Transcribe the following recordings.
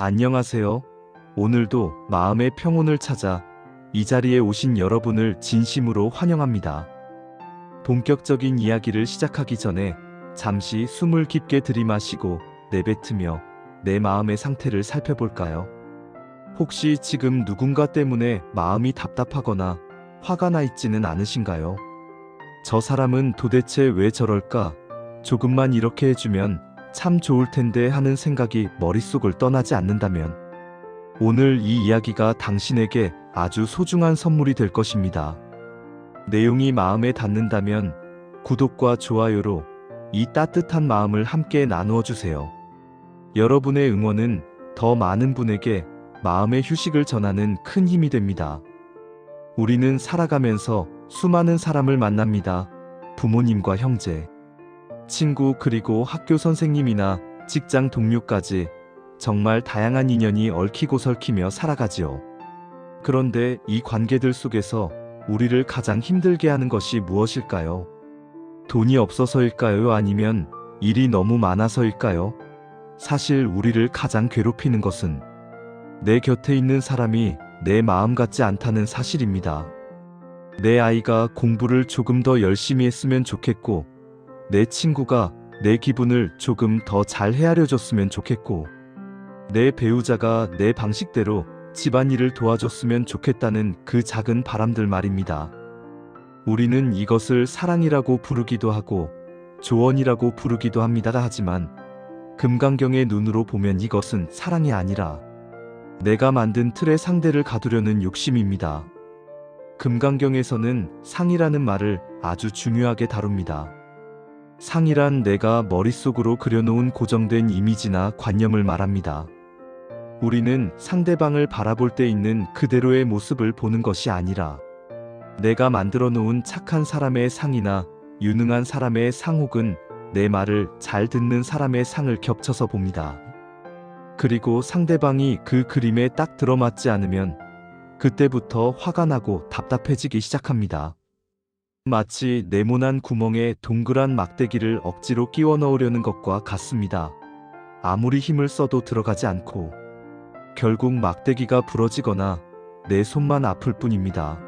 안녕하세요. 오늘도 마음의 평온을 찾아 이 자리에 오신 여러분을 진심으로 환영합니다. 본격적인 이야기를 시작하기 전에 잠시 숨을 깊게 들이마시고 내뱉으며 내 마음의 상태를 살펴볼까요? 혹시 지금 누군가 때문에 마음이 답답하거나 화가 나 있지는 않으신가요? 저 사람은 도대체 왜 저럴까? 조금만 이렇게 해주면 참 좋을 텐데 하는 생각이 머릿속을 떠나지 않는다면 오늘 이 이야기가 당신에게 아주 소중한 선물이 될 것입니다. 내용이 마음에 닿는다면 구독과 좋아요로 이 따뜻한 마음을 함께 나누어 주세요. 여러분의 응원은 더 많은 분에게 마음의 휴식을 전하는 큰 힘이 됩니다. 우리는 살아가면서 수많은 사람을 만납니다. 부모님과 형제, 친구, 그리고 학교 선생님이나 직장 동료까지 정말 다양한 인연이 얽히고 설키며 살아가지요. 그런데 이 관계들 속에서 우리를 가장 힘들게 하는 것이 무엇일까요? 돈이 없어서일까요? 아니면 일이 너무 많아서일까요? 사실 우리를 가장 괴롭히는 것은 내 곁에 있는 사람이 내 마음 같지 않다는 사실입니다. 내 아이가 공부를 조금 더 열심히 했으면 좋겠고, 내 친구가 내 기분을 조금 더 잘 헤아려 줬으면 좋겠고, 내 배우자가 내 방식대로 집안일을 도와줬으면 좋겠다는 그 작은 바람들 말입니다. 우리는 이것을 사랑이라고 부르기도 하고 조언이라고 부르기도 합니다. 하지만 금강경의 눈으로 보면 이것은 사랑이 아니라 내가 만든 틀에 상대를 가두려는 욕심입니다. 금강경에서는 상이라는 말을 아주 중요하게 다룹니다. 상이란 내가 머릿속으로 그려놓은 고정된 이미지나 관념을 말합니다. 우리는 상대방을 바라볼 때 있는 그대로의 모습을 보는 것이 아니라 내가 만들어 놓은 착한 사람의 상이나 유능한 사람의 상, 혹은 내 말을 잘 듣는 사람의 상을 겹쳐서 봅니다. 그리고 상대방이 그 그림에 딱 들어맞지 않으면 그때부터 화가 나고 답답해지기 시작합니다. 마치 네모난 구멍에 동그란 막대기를 억지로 끼워 넣으려는 것과 같습니다. 아무리 힘을 써도 들어가지 않고 결국 막대기가 부러지거나 내 손만 아플 뿐입니다.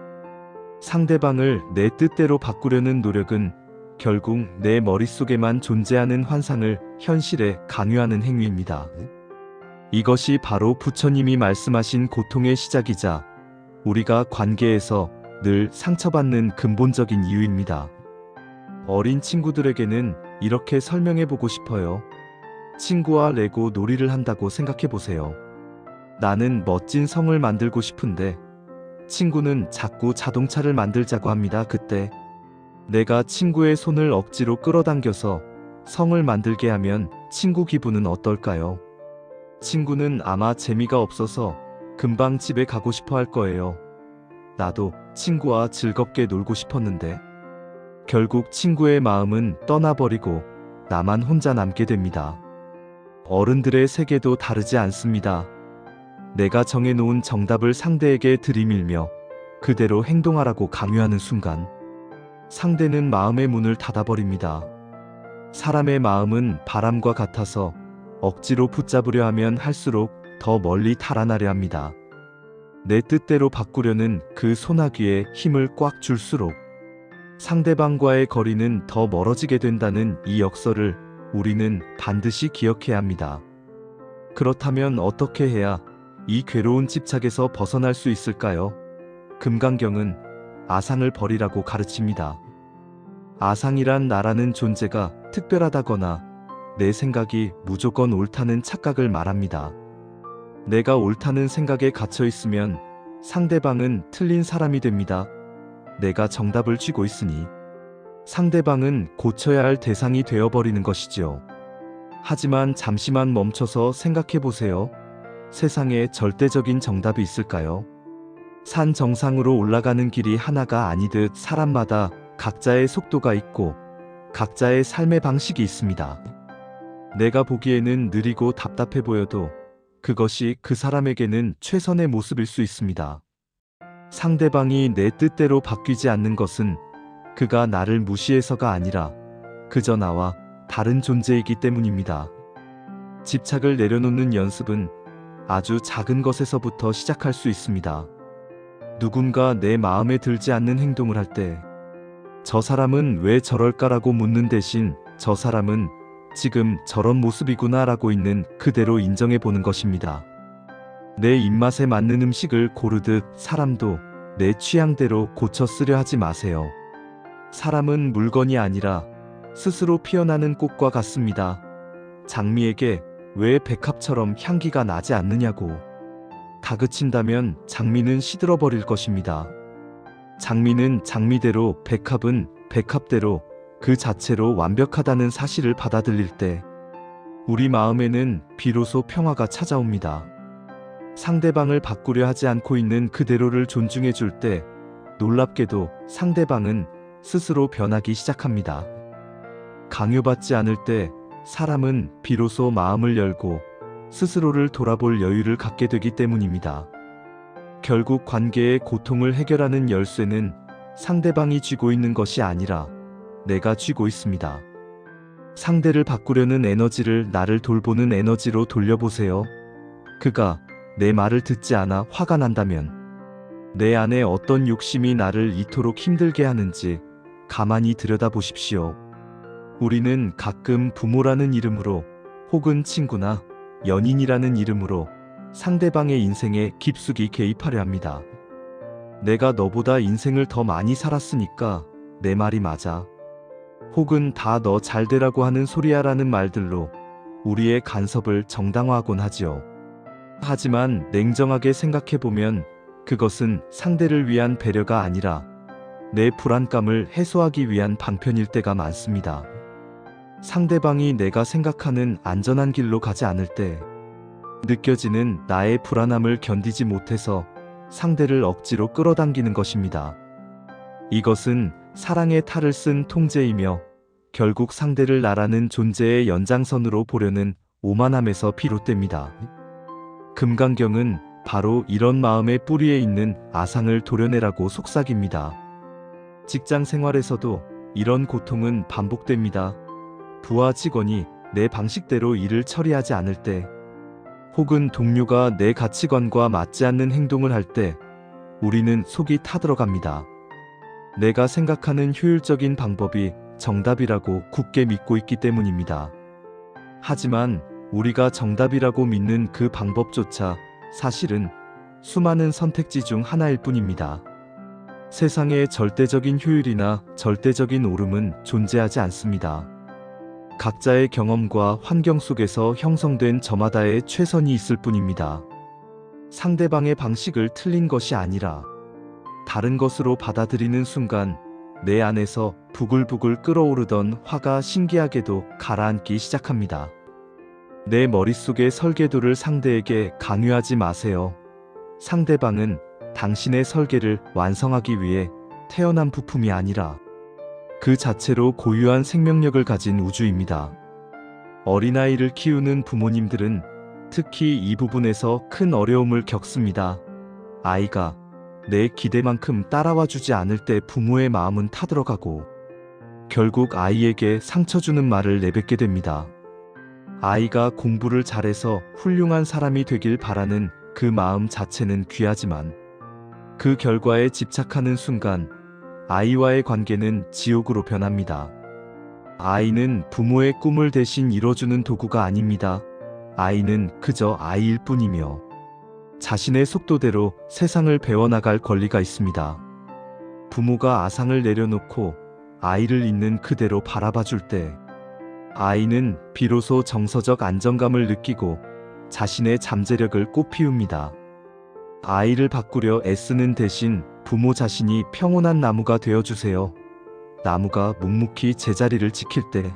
상대방을 내 뜻대로 바꾸려는 노력은 결국 내 머릿속에만 존재하는 환상을 현실에 강요하는 행위입니다. 이것이 바로 부처님이 말씀하신 고통의 시작이자 우리가 관계에서 늘 상처받는 근본적인 이유입니다. 어린 친구들에게는 이렇게 설명해보고 싶어요. 친구와 레고 놀이를 한다고 생각해보세요. 나는 멋진 성을 만들고 싶은데 친구는 자꾸 자동차를 만들자고 합니다. 그때 내가 친구의 손을 억지로 끌어당겨서 성을 만들게 하면 친구 기분은 어떨까요? 친구는 아마 재미가 없어서 금방 집에 가고 싶어 할 거예요. 나도 친구와 즐겁게 놀고 싶었는데 결국 친구의 마음은 떠나버리고 나만 혼자 남게 됩니다. 어른들의 세계도 다르지 않습니다. 내가 정해놓은 정답을 상대에게 들이밀며 그대로 행동하라고 강요하는 순간 상대는 마음의 문을 닫아버립니다. 사람의 마음은 바람과 같아서 억지로 붙잡으려 하면 할수록 더 멀리 달아나려 합니다. 내 뜻대로 바꾸려는 그 소나기에 힘을 꽉 줄수록 상대방과의 거리는 더 멀어지게 된다는 이 역설을 우리는 반드시 기억해야 합니다. 그렇다면 어떻게 해야 이 괴로운 집착에서 벗어날 수 있을까요? 금강경은 아상을 버리라고 가르칩니다. 아상이란 나라는 존재가 특별하다거나 내 생각이 무조건 옳다는 착각을 말합니다. 내가 옳다는 생각에 갇혀 있으면 상대방은 틀린 사람이 됩니다. 내가 정답을 쥐고 있으니 상대방은 고쳐야 할 대상이 되어버리는 것이지요. 하지만 잠시만 멈춰서 생각해 보세요. 세상에 절대적인 정답이 있을까요? 산 정상으로 올라가는 길이 하나가 아니듯 사람마다 각자의 속도가 있고 각자의 삶의 방식이 있습니다. 내가 보기에는 느리고 답답해 보여도 그것이 그 사람에게는 최선의 모습일 수 있습니다. 상대방이 내 뜻대로 바뀌지 않는 것은 그가 나를 무시해서가 아니라 그저 나와 다른 존재이기 때문입니다. 집착을 내려놓는 연습은 아주 작은 것에서부터 시작할 수 있습니다. 누군가 내 마음에 들지 않는 행동을 할 때, 저 사람은 왜 저럴까라고 묻는 대신 저 사람은 지금 저런 모습이구나라고 있는 그대로 인정해 보는 것입니다. 내 입맛에 맞는 음식을 고르듯 사람도 내 취향대로 고쳐 쓰려 하지 마세요. 사람은 물건이 아니라 스스로 피어나는 꽃과 같습니다. 장미에게 왜 백합처럼 향기가 나지 않느냐고 다그친다면 장미는 시들어버릴 것입니다. 장미는 장미대로, 백합은 백합대로 그 자체로 완벽하다는 사실을 받아들일 때 우리 마음에는 비로소 평화가 찾아옵니다. 상대방을 바꾸려 하지 않고 있는 그대로를 존중해 줄 때 놀랍게도 상대방은 스스로 변하기 시작합니다. 강요받지 않을 때 사람은 비로소 마음을 열고 스스로를 돌아볼 여유를 갖게 되기 때문입니다. 결국 관계의 고통을 해결하는 열쇠는 상대방이 쥐고 있는 것이 아니라 내가 쥐고 있습니다. 상대를 바꾸려는 에너지를 나를 돌보는 에너지로 돌려보세요. 그가 내 말을 듣지 않아 화가 난다면 내 안에 어떤 욕심이 나를 이토록 힘들게 하는지 가만히 들여다보십시오. 우리는 가끔 부모라는 이름으로 혹은 친구나 연인이라는 이름으로 상대방의 인생에 깊숙이 개입하려 합니다. 내가 너보다 인생을 더 많이 살았으니까 내 말이 맞아. 혹은 다 너 잘되라고 하는 소리야라는 말들로 우리의 간섭을 정당화하곤 하지요. 하지만 냉정하게 생각해보면 그것은 상대를 위한 배려가 아니라 내 불안감을 해소하기 위한 방편일 때가 많습니다. 상대방이 내가 생각하는 안전한 길로 가지 않을 때 느껴지는 나의 불안함을 견디지 못해서 상대를 억지로 끌어당기는 것입니다. 이것은 사랑의 탈을 쓴 통제이며 결국 상대를 나라는 존재의 연장선으로 보려는 오만함에서 비롯됩니다. 금강경은 바로 이런 마음의 뿌리에 있는 아상을 도려내라고 속삭입니다. 직장 생활에서도 이런 고통은 반복됩니다. 부하 직원이 내 방식대로 일을 처리하지 않을 때, 혹은 동료가 내 가치관과 맞지 않는 행동을 할 때 우리는 속이 타들어갑니다. 내가 생각하는 효율적인 방법이 정답이라고 굳게 믿고 있기 때문입니다. 하지만 우리가 정답이라고 믿는 그 방법조차 사실은 수많은 선택지 중 하나일 뿐입니다. 세상에 절대적인 효율이나 절대적인 옳음은 존재하지 않습니다. 각자의 경험과 환경 속에서 형성된 저마다의 최선이 있을 뿐입니다. 상대방의 방식을 틀린 것이 아니라 다른 것으로 받아들이는 순간 내 안에서 부글부글 끓어오르던 화가 신기하게도 가라앉기 시작합니다. 내 머릿속의 설계도를 상대에게 강요하지 마세요. 상대방은 당신의 설계를 완성하기 위해 태어난 부품이 아니라 그 자체로 고유한 생명력을 가진 우주입니다. 어린아이를 키우는 부모님들은 특히 이 부분에서 큰 어려움을 겪습니다. 아이가 내 기대만큼 따라와 주지 않을 때 부모의 마음은 타들어가고 결국 아이에게 상처 주는 말을 내뱉게 됩니다. 아이가 공부를 잘해서 훌륭한 사람이 되길 바라는 그 마음 자체는 귀하지만 그 결과에 집착하는 순간 아이와의 관계는 지옥으로 변합니다. 아이는 부모의 꿈을 대신 이뤄주는 도구가 아닙니다. 아이는 그저 아이일 뿐이며 자신의 속도대로 세상을 배워나갈 권리가 있습니다. 부모가 아상을 내려놓고 아이를 있는 그대로 바라봐 줄 때 아이는 비로소 정서적 안정감을 느끼고 자신의 잠재력을 꽃피웁니다. 아이를 바꾸려 애쓰는 대신 부모 자신이 평온한 나무가 되어주세요. 나무가 묵묵히 제자리를 지킬 때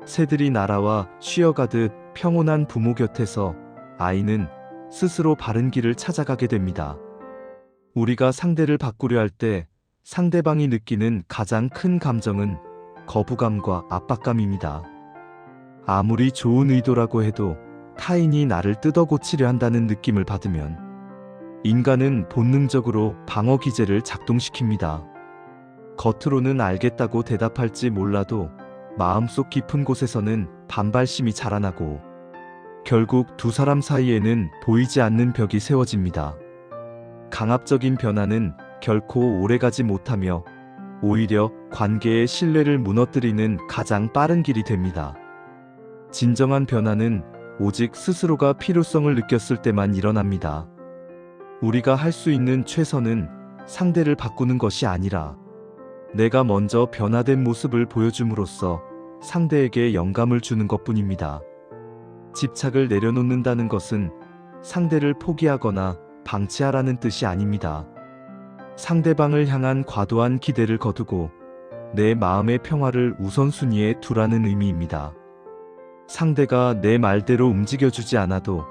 새들이 날아와 쉬어가듯 평온한 부모 곁에서 아이는 스스로 바른 길을 찾아가게 됩니다. 우리가 상대를 바꾸려 할 때 상대방이 느끼는 가장 큰 감정은 거부감과 압박감입니다. 아무리 좋은 의도라고 해도 타인이 나를 뜯어고치려 한다는 느낌을 받으면 인간은 본능적으로 방어 기제를 작동시킵니다. 겉으로는 알겠다고 대답할지 몰라도 마음속 깊은 곳에서는 반발심이 자라나고 결국 두 사람 사이에는 보이지 않는 벽이 세워집니다. 강압적인 변화는 결코 오래가지 못하며 오히려 관계의 신뢰를 무너뜨리는 가장 빠른 길이 됩니다. 진정한 변화는 오직 스스로가 필요성을 느꼈을 때만 일어납니다. 우리가 할 수 있는 최선은 상대를 바꾸는 것이 아니라 내가 먼저 변화된 모습을 보여줌으로써 상대에게 영감을 주는 것뿐입니다. 집착을 내려놓는다는 것은 상대를 포기하거나 방치하라는 뜻이 아닙니다. 상대방을 향한 과도한 기대를 거두고 내 마음의 평화를 우선순위에 두라는 의미입니다. 상대가 내 말대로 움직여주지 않아도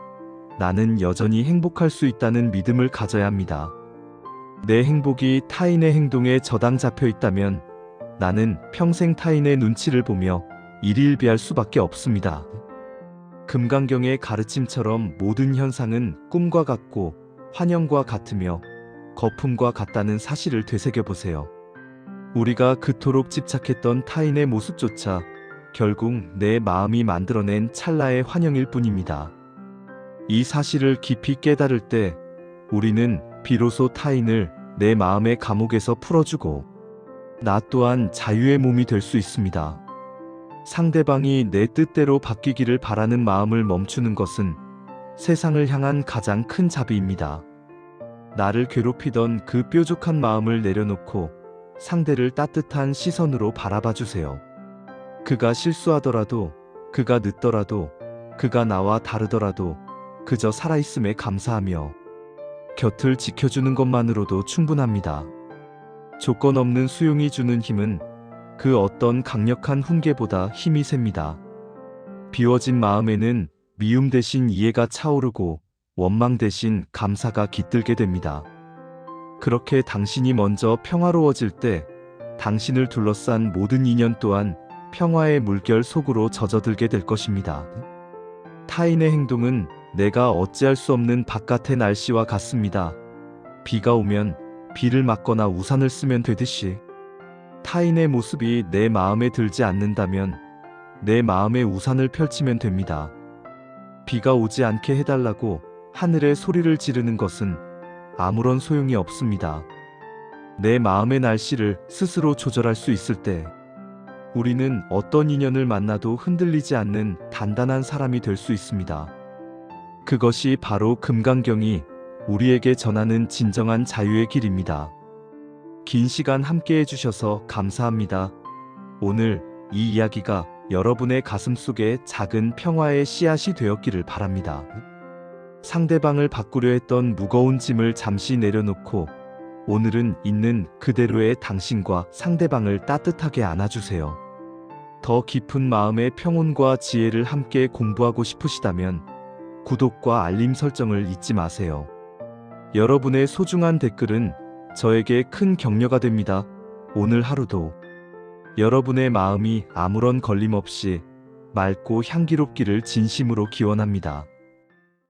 나는 여전히 행복할 수 있다는 믿음을 가져야 합니다. 내 행복이 타인의 행동에 저당 잡혀 있다면 나는 평생 타인의 눈치를 보며 일희일비할 수밖에 없습니다. 금강경의 가르침처럼 모든 현상은 꿈과 같고 환영과 같으며 거품과 같다는 사실을 되새겨보세요. 우리가 그토록 집착했던 타인의 모습조차 결국 내 마음이 만들어낸 찰나의 환영일 뿐입니다. 이 사실을 깊이 깨달을 때 우리는 비로소 타인을 내 마음의 감옥에서 풀어주고 나 또한 자유의 몸이 될 수 있습니다. 상대방이 내 뜻대로 바뀌기를 바라는 마음을 멈추는 것은 세상을 향한 가장 큰 자비입니다. 나를 괴롭히던 그 뾰족한 마음을 내려놓고 상대를 따뜻한 시선으로 바라봐 주세요. 그가 실수하더라도, 그가 늦더라도, 그가 나와 다르더라도 그저 살아있음에 감사하며 곁을 지켜주는 것만으로도 충분합니다. 조건 없는 수용이 주는 힘은 그 어떤 강력한 훈계보다 힘이 셉니다. 비워진 마음에는 미움 대신 이해가 차오르고 원망 대신 감사가 깃들게 됩니다. 그렇게 당신이 먼저 평화로워질 때 당신을 둘러싼 모든 인연 또한 평화의 물결 속으로 젖어들게 될 것입니다. 타인의 행동은 내가 어찌할 수 없는 바깥의 날씨와 같습니다. 비가 오면 비를 맞거나 우산을 쓰면 되듯이 타인의 모습이 내 마음에 들지 않는다면 내 마음에 우산을 펼치면 됩니다. 비가 오지 않게 해달라고 하늘에 소리를 지르는 것은 아무런 소용이 없습니다. 내 마음의 날씨를 스스로 조절할 수 있을 때 우리는 어떤 인연을 만나도 흔들리지 않는 단단한 사람이 될 수 있습니다. 그것이 바로 금강경이 우리에게 전하는 진정한 자유의 길입니다. 긴 시간 함께 해주셔서 감사합니다. 오늘 이 이야기가 여러분의 가슴 속에 작은 평화의 씨앗이 되었기를 바랍니다. 상대방을 바꾸려 했던 무거운 짐을 잠시 내려놓고 오늘은 있는 그대로의 당신과 상대방을 따뜻하게 안아주세요. 더 깊은 마음의 평온과 지혜를 함께 공부하고 싶으시다면 구독과 알림 설정을 잊지 마세요. 여러분의 소중한 댓글은 저에게 큰 격려가 됩니다. 오늘 하루도 여러분의 마음이 아무런 걸림 없이 맑고 향기롭기를 진심으로 기원합니다.